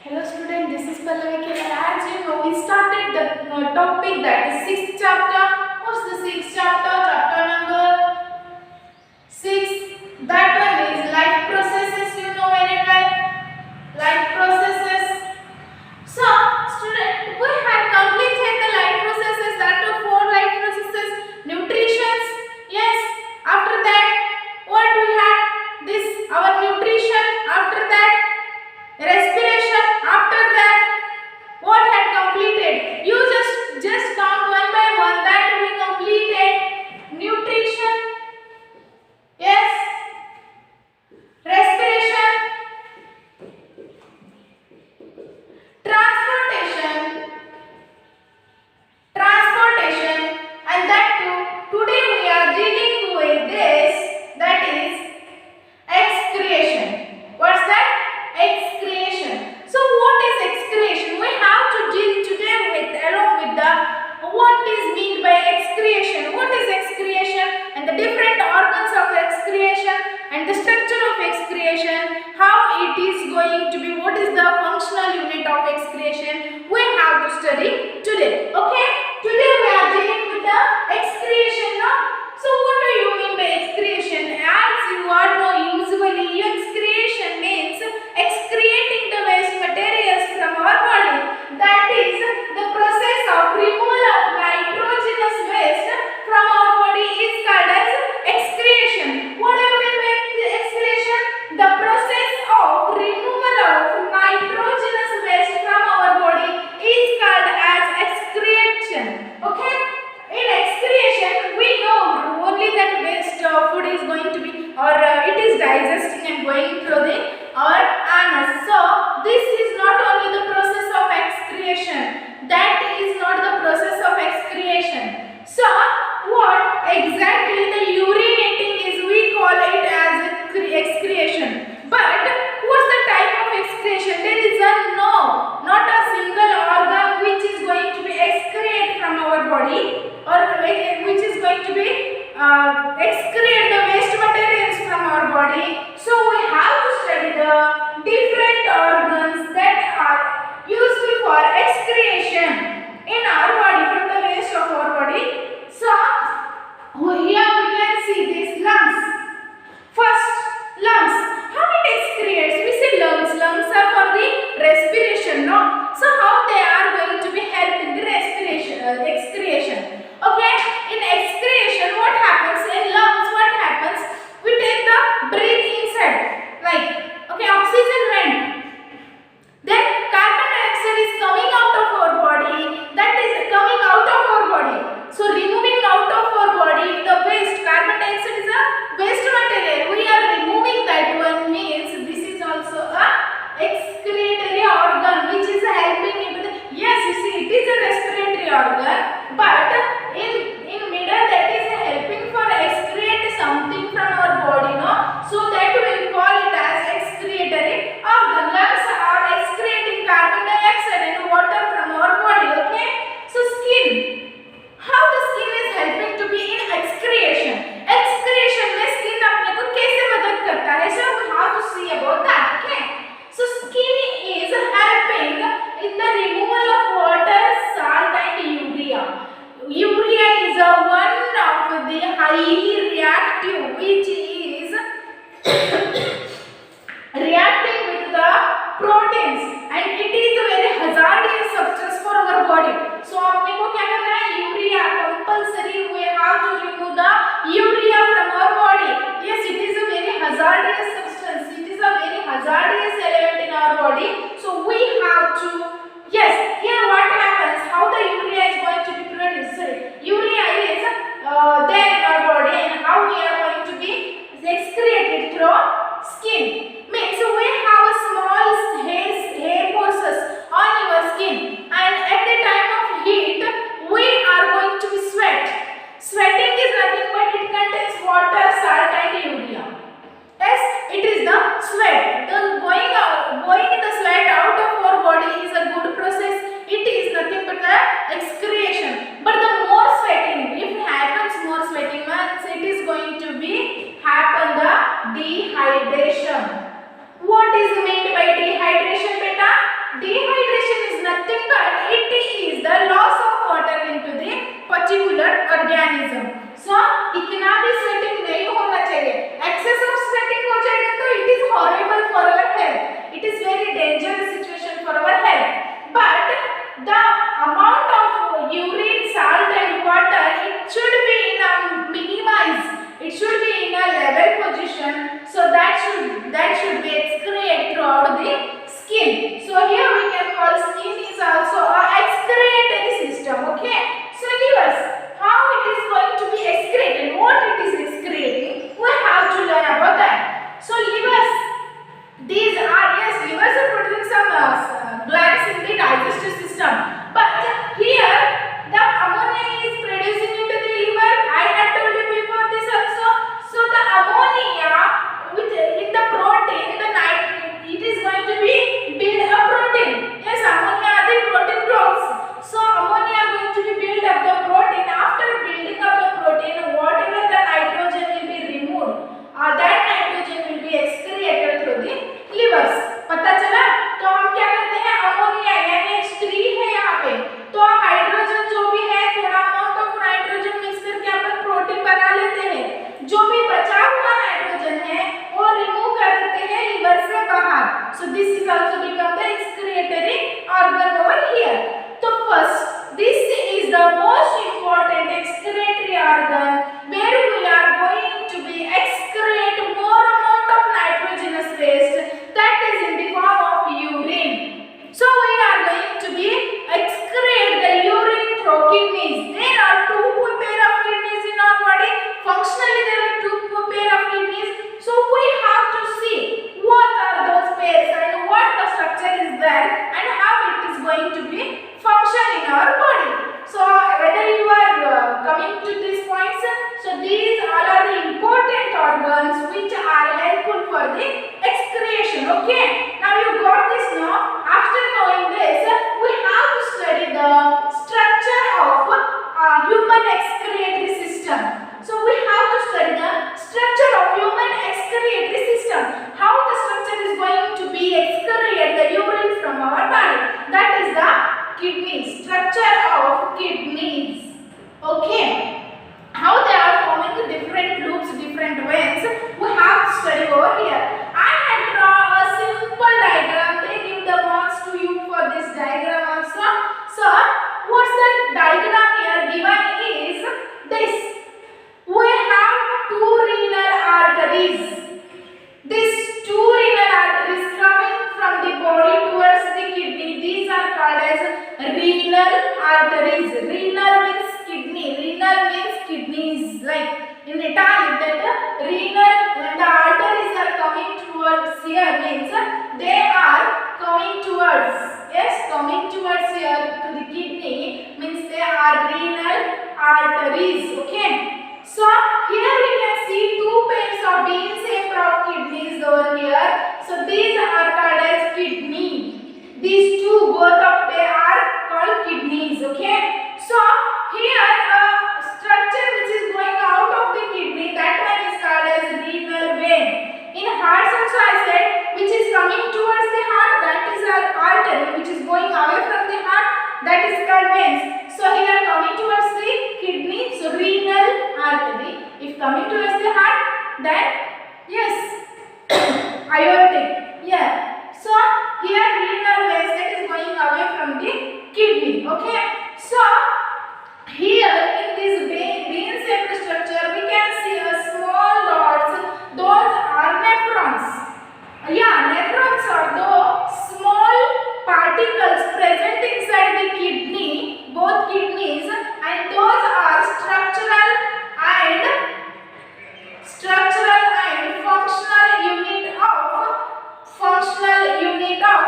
Hello student, this is Pallavi K. As you know, we started the topic that is sixth chapter. What's the sixth chapter? Chapter number 6. That one is life processes. You know very well. Life processes. So, student, we had completed the life processes. That are 4 life processes. Nutrition. Yes. After that, what we had? This our nutrition. After that, respiration. After that, what had completed? You just count one by one that we completed. Nutrition, yes. Respiration, transportation, and that too. Today we are dealing with this. That is excretion. What's that? Excretion. So what is excretion? We have to deal today with along with the what is meant by excretion. What is excretion and the different organs of excretion and the structure of excretion, how it is going to be, what is the functional unit of excretion, we have to study today. Okay? Today we are dealing with the excretion now. So what do you mean by excretion? As you all know, usually excretion means excreting the waste materials from our body. That is the process of removal of nitrogenous waste from our body is called as excretion. What do you mean by excretion? The process of removal of nitrogenous waste from our body is called as excretion. Okay? In excretion, we know only that waste food is going to be or it is digesting and going through our anus. So this is not only the process of excretion. That is not the process of excretion. So what exactly the urinating is, we call it as excretion. But what's the type of excretion? There is not a single organ which is going to be excrete from our body or which is going to be excrete the waste materials from our body. So we have to study the different organs that are useful for excretion in our body from the waste of our body. So here we can see these lungs. First, lungs. How it excretes? We see lungs. Lungs are for the respiration, no? So how they are going to be helping the respiration, excretion? Okay, in excretion, what happens? In lungs, what happens? We take the breath inside, like, okay, oxygen went. Then carbon dioxide is coming out of our body, that is coming out of our body. So removing out of our body the waste, carbon dioxide is a waste material. We are removing that one means this is also a excretory organ which is helping into the, yes, you see it is a respiratory organ, but in middle that is helping for excrete something from our body, no? So that we will call it as excretory organ. Lungs are excreting carbon dioxide and water from our body. Okay, so skin, how the skin is helping to be in excretion. Excretion में skin अपने को कैसे मदद करता है, so we have to see about that. Okay, so skin is helping in the removal of water, salt and urea. Urea is one of the highly reactive which is reacting with the proteins and it is a very hazardous substance for our body. So आपने को क्या करना है? Urea compulsory we have to remove the urea from our body. Yes, it is a very hazardous substance. It is a very hazardous element in our body. So we have to, yes, here what happens? How the urea is going to be produced? Sorry, urea is there in our body and how we are going to be excreted through skin. Means we have a small hair pores on your skin and at the time of heat we are going to be sweat. Sweating is nothing but it contains water, salt and urea. Yes, it is the sweat. The going in the sweat So this is also become the excretory organ over here. So first, this is the most important excretory organ where we are going to be excrete more amount of nitrogenous waste that is in the form of urine. So we are going to be excrete the urine through kidneys. There are two pair of kidneys in our body. Functionally there are two pair of kidneys. So we have to see what are those pairs and what the structure is there and how it is going to be function in our body. So whether you are coming to these points, so these all are the important organs which are helpful for the excretion. Okay, now you got this now. After knowing this, we have to study the structure of human excretory system. So we have to study the structure of human excretory system. How the structure is going to be excrete the urine from our body. That is the kidney, structure of kidneys. Okay, how they are forming the different loops, different veins, we have to study over here. I had drawn a simple diagram. They give the marks to you for this diagram also. So what's the diagram here given is this. We have two renal arteries. These two renal arteries coming from the body towards the kidney. These are called as renal arteries. Renal means kidney. Renal means kidneys. Like in Italian, that renal, when the arteries are coming towards here means they are coming towards. Yes, coming towards here to the kidney means they are renal arteries. Okay. So here we can see two pairs of bean-shaped kidneys over here. So these are called as kidney. These two, both of them are called kidneys. Okay. So here structure which is going out of the kidney, that one is called as renal vein. In hearts also I said, which is coming towards the heart, that is our artery, which is going away from the heart, that is called veins. So here coming towards the kidney, so renal artery. If coming towards the heart, then yes, aortic. Yeah. So here renal veins, that is going away from the kidney. Okay. So here in this vein-shaped structure, we can see a small dots. Those are nephrons. Yeah, nephrons are those small particles present inside the kidney, both kidneys, and those are structural and functional unit of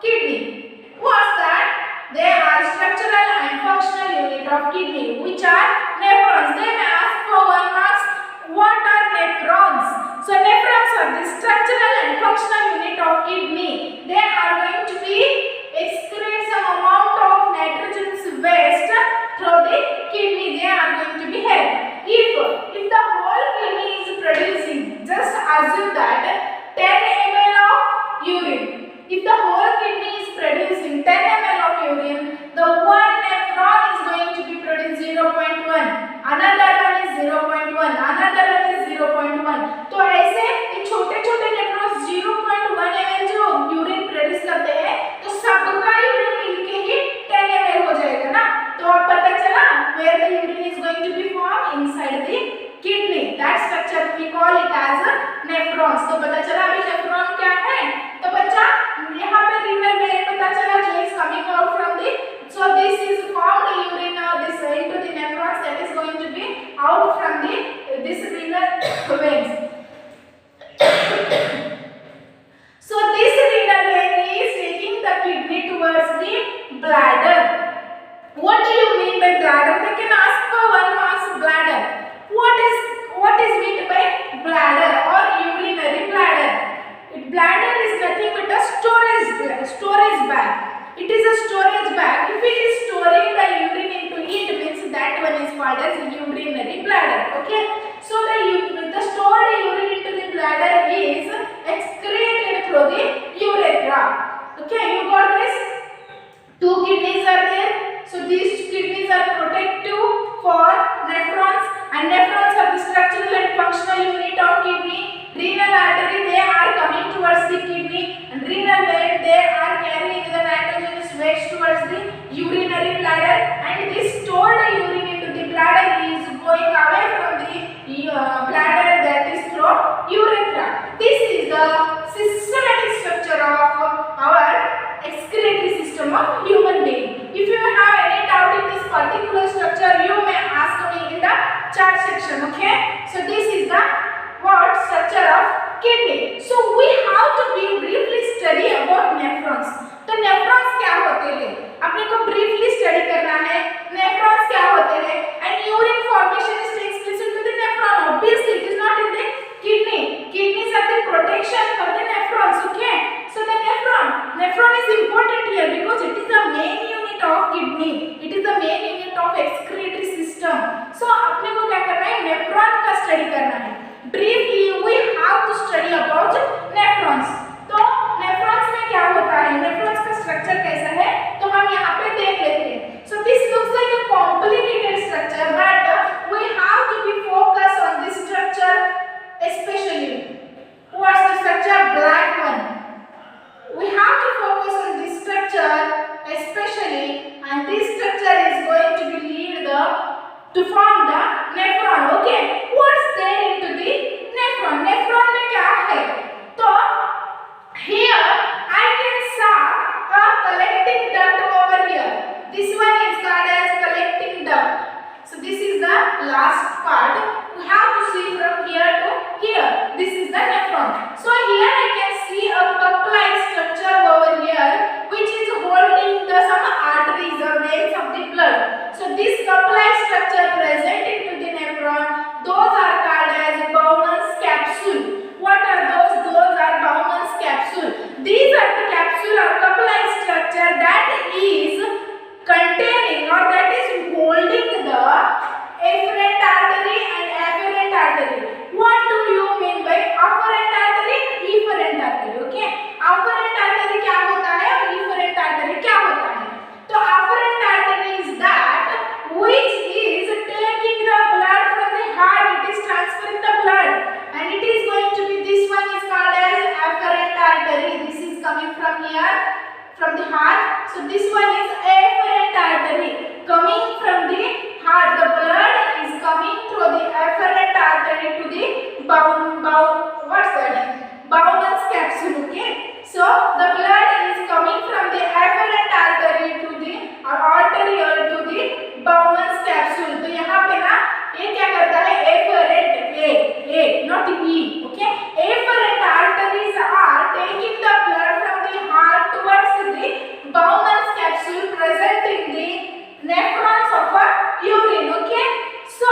kidney. What's that? They are structural and functional unit of kidney, which are nephrons. They may ask for 1 marks. What are nephrons? So nephrons are the structural and functional unit of kidney. They are going to be excrete some amount of nitrogenous waste through the kidney. They are going to be held. If the whole kidney is producing, just assume that 10 ml of urine. If the whole kidney is producing 10 ml of urine, the one nephron is going to be producing 0.1. Another one is 0.1. Another one is 0.1. तो ऐसे ये छोटे-छोटे nephrons 0.1 ml जो urine produce करते हैं, तो सबका urine मिलके ही 10 ml हो जाएगा ना. तो अब पता चला where the urine is going to be formed inside the kidney. That structure we call it as nephrons. तो पता चला अभी नेफ्रॉन क्या है? तो बच्चा यहाँ पे renal vein पता चला जो is coming out from the, so this is formed urine now this into the nephrons that is going to be out from the this renal veins. So this renal vein is taking the kidney towards the bladder. What do you mean by bladder? They can ask for 1 marks bladder. What is meant by bladder or urinary bladder? Bladder is nothing but a storage bag. It is a storage bag. If it is storing the urine into it, means that one is called as urinary bladder. Okay. So the stored urine into the bladder is excreted through the urethra. Okay, you got this? 2 kidneys are there. So these kidneys are protective for nephrons, and nephrons are the structural and functional unit of kidney. Renal artery, they are coming towards the kidney, and urinary bladder, and this stored urine into the bladder is going away from the bladder, that is through urethra. This is the systematic structure of our excretory system of human being. If you have any doubt in this particular structure, you may ask me in the chat section. Okay, so this is the what structure of kidney. So we have to be briefly study about nephrons. तो nephrons क्या होते हैं, अपने को briefly study करना है. Nephrons क्या होते हैं, and urine formation is takes place into the nephron. Obviously it is not in the kidney. Kidneys are the protection for the nephrons. Okay, so the nephron is important here because it is the main unit of kidney. It is the main unit of excretory system. So अपने को क्या करना है, nephron का study करना है. Briefly we have to study about nephrons. तो nephrons में क्या होता है, nephrons का structure कैसा है, तो हम यहाँ पे देख लेते हैं. So this looks like a complicated structure, but we have to be focused on this structure especially. What's the structure? Black one. We have to focus on this structure especially, and this structure is going to be lead to form the nephron. Okay, what's there into the nephron? Nephron में क्या है, तो here I can saw a collecting duct over here. This one is called as collecting duct. So this is the last part. We have to see from here to here. This is the nephron. So here I can see a cup-like structure over here, which is holding the some arteries or veins of the blood. So this cup-like structure present into the nephron, those are called as Bowman's capsule. What are those? Those are Bowman's capsule. These are the capsule or cup-like structure that is containing or that is holding the afferent artery and afferent artery. What do you mean by afferent artery, efferent artery? Okay, afferent artery क्या होता है और efferent artery क्या होता है? तो afferent artery is that which is taking the blood from the heart. It is transferring the blood, and it is going to be, this one is called as afferent artery. This is coming from here, from the heart. So this one is afferent artery coming from the heart. The blood is coming through the afferent artery to the what's that? Bowman's capsule. Okay, so the blood is coming from the afferent artery to the arterial to the Bowman's capsule. तो यहाँ पे ना ये क्या करता है, afferent, a not e. Okay, afferent arteries are taking the blood from the heart towards the Bowman's capsule present in the nephrons of a urine. Okay, so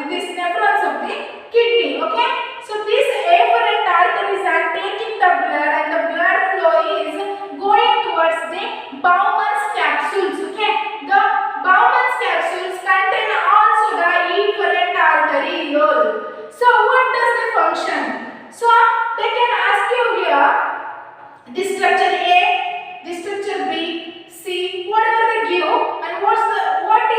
this nephrons of the kidney. Okay, so these afferent arteries are taking the blood, and the blood flow is going towards the Bowman's capsules. Okay, the Bowman's capsules contain also the efferent arteriole. So what does the function? So they can ask you here, this structure A, this structure B, C, whatever they give, and what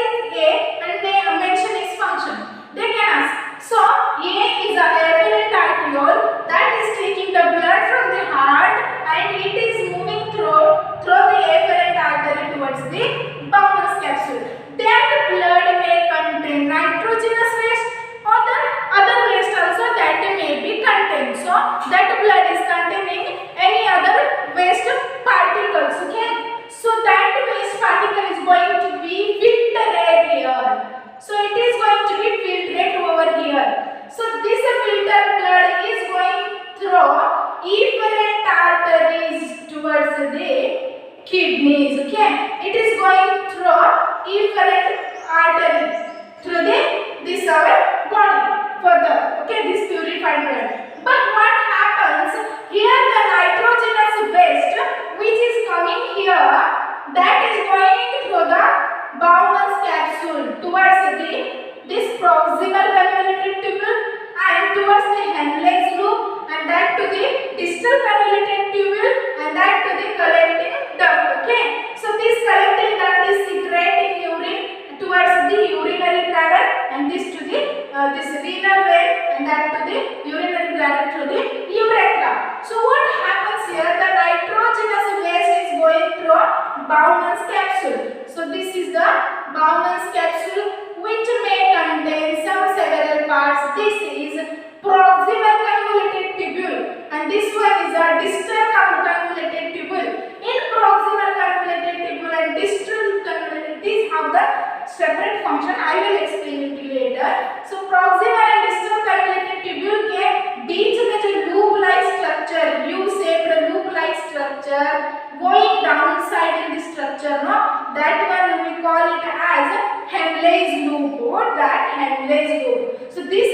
is A, and they mention its function. They can ask. So A is a afferent arteriole that is taking the blood from the heart, and it is moving through the afferent artery towards the Bowman's capsule. That blood may contain nitrogenous waste or the other waste also that may be contained. So that blood is containing any other waste particles. Okay, so that waste particle is going to be filtered here. So this is the Bowman's capsule, which may contain some several parts. This is proximal convoluted tubule, and this one is a distal convoluted tubule. In proximal convoluted tubule and distal convoluted, these have the separate function. I will explain it later. So proximal and distal convoluted tubule के बीच में जो loop-like structure, U-shaped loop-like structure going downside in the structure, no, that one we call it as Henle's loop, or that Henle's loop. So this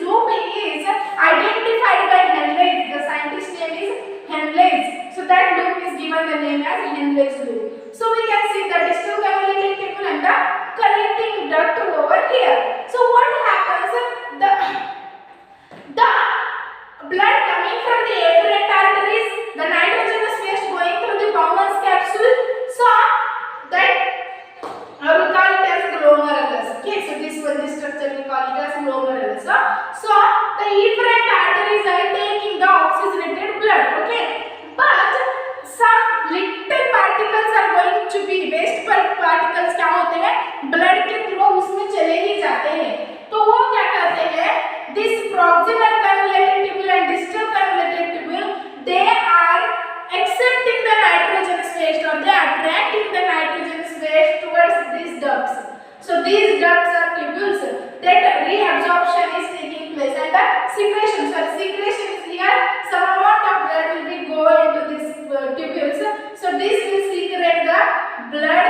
loop is identified by Henle. The scientist name is Henle. So that loop is given the name as Henle's loop. So we can see the distal convoluted tubule and the collecting duct over here. So what happens? The blood coming from the afferent arteries, the nitrogenous waste going through the Bowman's capsule. So that we call it as glomerulus. Okay, so this structure we call it as glomerulus. So the efferent arteries are taking the oxygenated blood. Okay, but some little particles are going to be waste particles क्या होते हैं blood के through उसमें चले ही जाते हैं. तो वो क्या करते हैं? This proximal convoluted tubule and distal convoluted tubule, they are accepting the nitrogenous waste, or they are attracting the nitrogenous waste towards these ducts. So these ducts are tubules that reabsorption is taking place, and the secretion. So secretion is here. Some amount of blood will be go into these tubules. So this will secrete the blood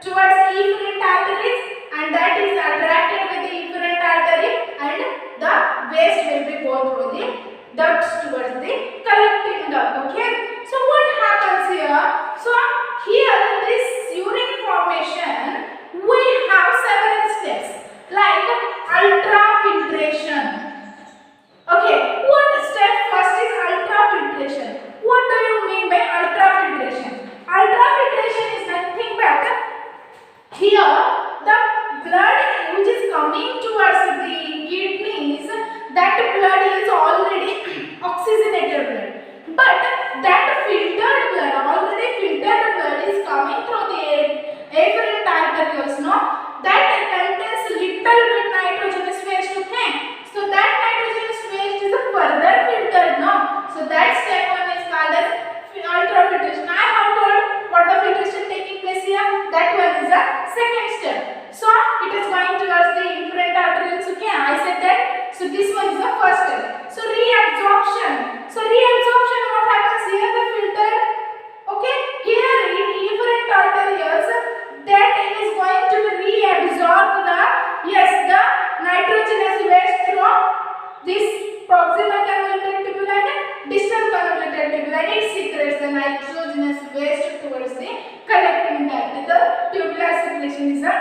towards efferent arteries, and that is attracted with the efferent artery, and the waste will be go through the ducts towards the collecting duct. Okay. So what happens here? So here in this urine formation, we have several steps like ultrafiltration. Okay, what step first is ultrafiltration? What do you mean by ultrafiltration? Ultrafiltration is nothing but here the blood which is coming towards the kidneys, that blood is already oxygenated blood, but that filtered blood, already filtered blood is coming through the afferent arterioles, no, that contains little bit nitrogenous waste. Okay, so that nitrogenous waste is further filtered, no, so that step one is called as ultrafiltration. I have told what the filtration taking place here, that one is the second step. So it is going towards the efferent arterioles. Okay, I said that. So this one is the first step. So reabsorption. So reabsorption, what happens here? The filtered. Okay, here in efferent arterioles, that is going to reabsorb the nitrogenous waste through this proximal convoluted tubule and distal convoluted tubule, and it secretes the nitrogenous waste towards the collecting duct. The tubular secretion is a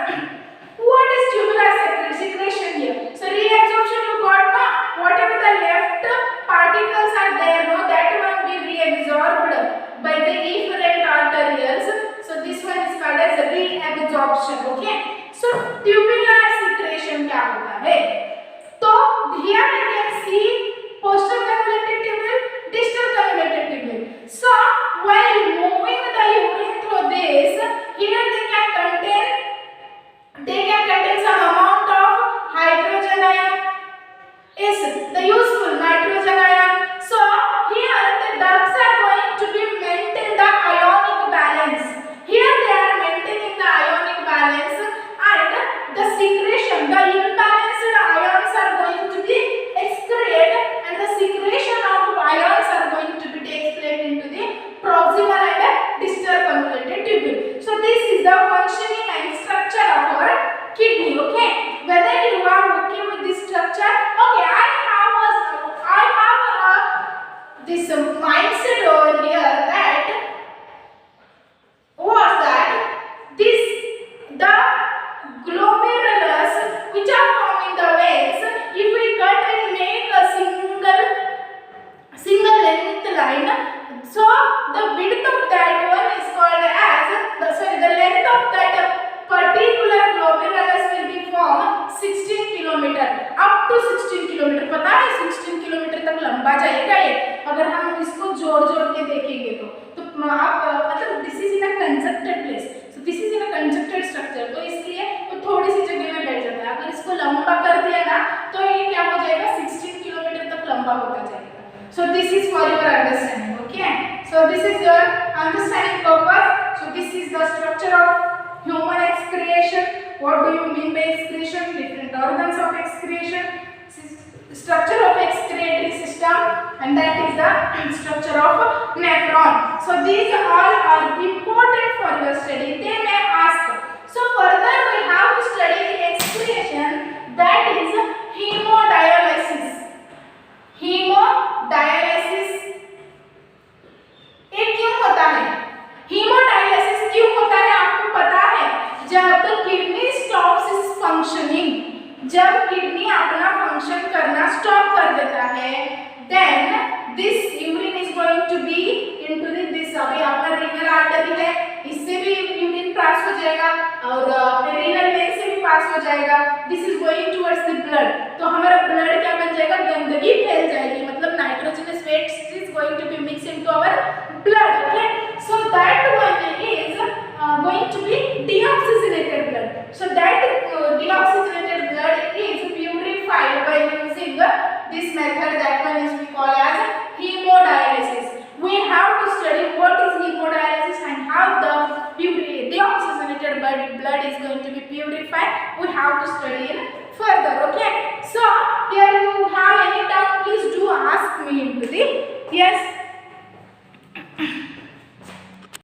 what is tubular secretion here? So reabsorption you got, no, whatever the left particles are there, no, that one be reabsorbed by the efferent arterioles. So this one is called as reabsorption. Okay, so tubular secretion क्या होता है? तो here you can see postal convoluted tubule, distal convoluted tubule. So while moving the urine through this, here they can contain some amount of hydrogen ion. Is the useful nitrogen ion. So here the ducts are going to be maintain the ionic balance. Here they are maintaining the ionic balance, and the secretion, the imbalanced ions are going to be excreted, and the secretion of ions are going to be take place into the proximal and distal convoluted tubule. So this is the functioning and structure of our kidney. Okay, whether you are working with this structure, okay, I have this mindset over here that was that this the glomerulus which are forming the veins, if we cut and make a single length line, so the width of that one is called as the length of that particular glomerulus will be formed 16 kilometre, up to 16 kilometre. पता है 16 kilometre तक लंबा जाएगा ये, अगर हम इसको जोड़ के देखेंगे तो आप मतलब this is in a congested place. So this is in a congested understanding purpose. So this is the structure of human excretion. What do you mean by excretion? Different organs of excretion, structure of excretory system, and that is the structure of nephron. So these all are important for your study. They may ask. So further we have to study excretion, that is hemodialysis. Hemodialysis ये क्यों होता है? Haemodialysis क्यों होता है आपको पता है? जब किडनी स्टॉप्स इट्स फंक्शनिंग, जब किडनी अपना फंक्शन करना स्टॉप कर देता है, then this urine is going to be into this, अभी आपका रीनल आर्टरी है, इससे भी यूरिन पास हो जाएगा और रीनल वेन से भी पास हो जाएगा. This is going towards the blood. तो हमारा ब्लड क्या बन जाएगा? गंदगी फैल जाएगी, मतलब nitrogenous wastes is going to be mix into our blood. Okay, so that one is going to be deoxygenated blood. So that deoxygenated blood is purified by using this method. That one is we call as hemodialysis. We have to study what is hemodialysis and how the deoxygenated blood is going to be purified. We have to study in further.